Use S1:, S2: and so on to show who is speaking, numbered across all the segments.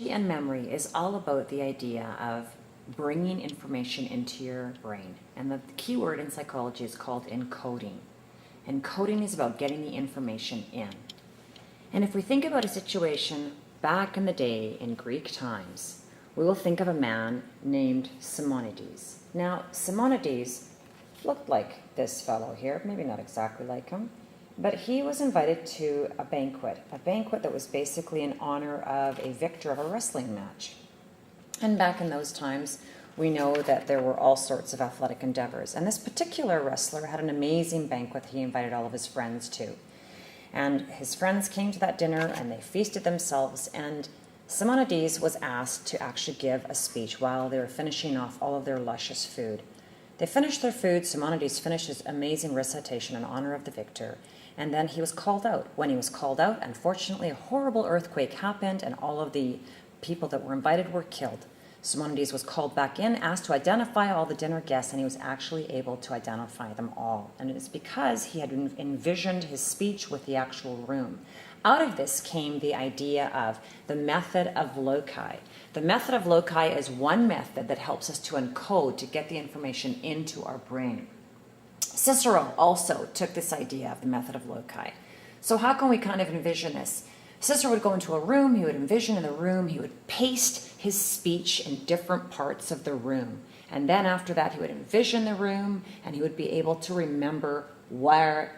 S1: And memory is all about the idea of bringing information into your brain. And the key word in psychology is called encoding. Encoding is about getting the information in. And if we think about a situation back in the day in Greek times, we will think of a man named Simonides. Now, Simonides looked like this fellow here, maybe not exactly like him, but he was invited to a banquet that was basically in honor of a victor of a wrestling match. And back in those times, we know that there were all sorts of athletic endeavors. And this particular wrestler had an amazing banquet he invited all of his friends to. And his friends came to that dinner and they feasted themselves, and Simonides was asked to actually give a speech while they were finishing off all of their luscious food. They finished their food, Simonides finished his amazing recitation in honor of the victor, and then he was called out. When he was called out, unfortunately, a horrible earthquake happened and all of the people that were invited were killed. Simonides was called back in, asked to identify all the dinner guests, and he was actually able to identify them all. And it is because he had envisioned his speech with the actual room. Out of this came the idea of the method of loci. The method of loci is one method that helps us to encode, to get the information into our brain. Cicero also took this idea of the method of loci. So how can we kind of envision this? Cicero would go into a room, he would envision in the room, he would paste his speech in different parts of the room. And then after that, he would envision the room, and he would be able to remember where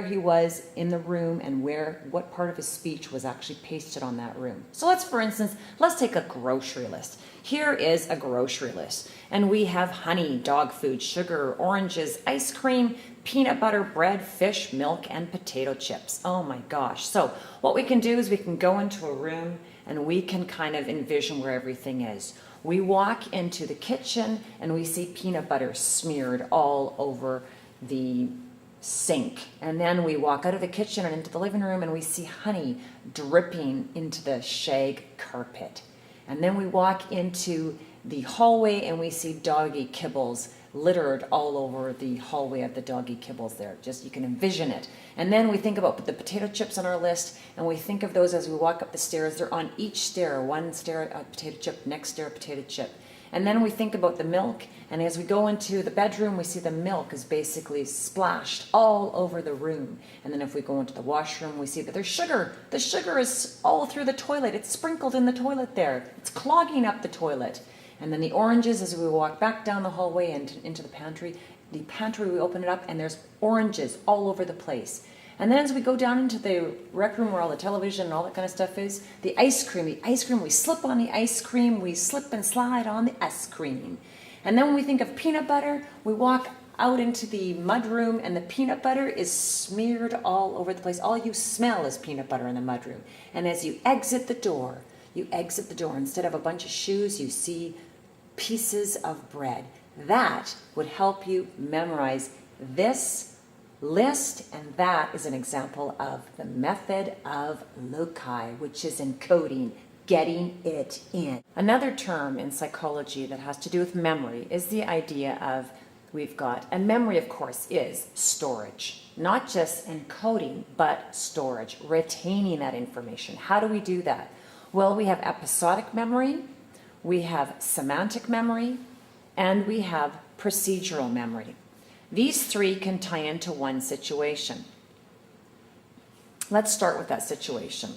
S1: he was in the room and what part of his speech was actually pasted on that room. So let's take a grocery list. Here is a grocery list, and we have honey, dog food, sugar, oranges, ice cream, peanut butter, bread, fish, milk, and potato chips. Oh my gosh. So what we can do is we can go into a room and we can kind of envision where everything is. We walk into the kitchen and we see peanut butter smeared all over the sink. And then we walk out of the kitchen and into the living room and we see honey dripping into the shag carpet. And then we walk into the hallway and we see doggy kibbles littered all over the hallway of the doggy kibbles there. Just, you can envision it. And then we think about the potato chips on our list, and we think of those as we walk up the stairs. They're on each stair. One stair, a potato chip, next stair, a potato chip. And then we think about the milk, and as we go into the bedroom, we see the milk is basically splashed all over the room. And then if we go into the washroom, we see that there's sugar. The sugar is all through the toilet. It's sprinkled in the toilet there. It's clogging up the toilet. And then the oranges, as we walk back down the hallway and into the pantry, we open it up and there's oranges all over the place. And then as we go down into the rec room where all the television and all that kind of stuff is, the ice cream, we slip on the ice cream, we slip and slide on the ice cream. And then when we think of peanut butter, we walk out into the mud room and the peanut butter is smeared all over the place. All you smell is peanut butter in the mud room. And as you exit the door, instead of a bunch of shoes, you see pieces of bread. That would help you memorize this list, and that is an example of the method of loci, which is encoding, getting it in. Another term in psychology that has to do with memory is the idea of, and memory of course is storage. Not just encoding, but storage, retaining that information. How do we do that? Well, we have episodic memory, we have semantic memory, and we have procedural memory. These three can tie into one situation. Let's start with that situation.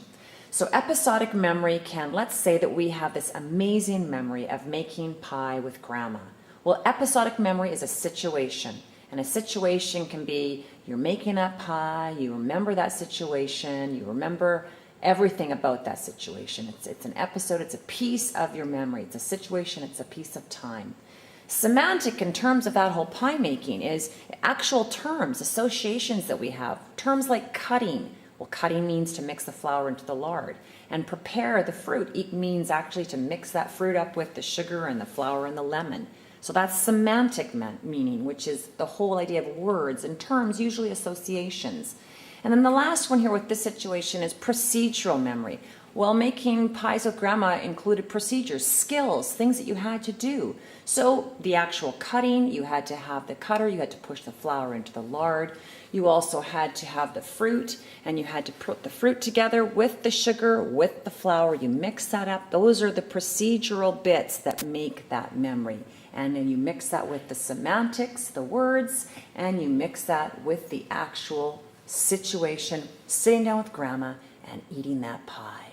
S1: So episodic memory let's say that we have this amazing memory of making pie with grandma. Well, episodic memory is a situation, and a situation can be you're making that pie, you remember that situation, you remember everything about that situation. It's an episode, it's a piece of your memory, it's a situation, it's a piece of time. Semantic, in terms of that whole pie making, is actual terms, associations that we have. Terms like cutting. Well, cutting means to mix the flour into the lard. And prepare the fruit. It means actually to mix that fruit up with the sugar and the flour and the lemon. So that's semantic meaning, which is the whole idea of words and terms, usually associations. And then the last one here with this situation is procedural memory. Well, making pies with grandma included procedures, skills, things that you had to do. So the actual cutting, you had to have the cutter, you had to push the flour into the lard. You also had to have the fruit, and you had to put the fruit together with the sugar, with the flour. You mix that up. Those are the procedural bits that make that memory. And then you mix that with the semantics, the words, and you mix that with the actual situation, sitting down with grandma and eating that pie.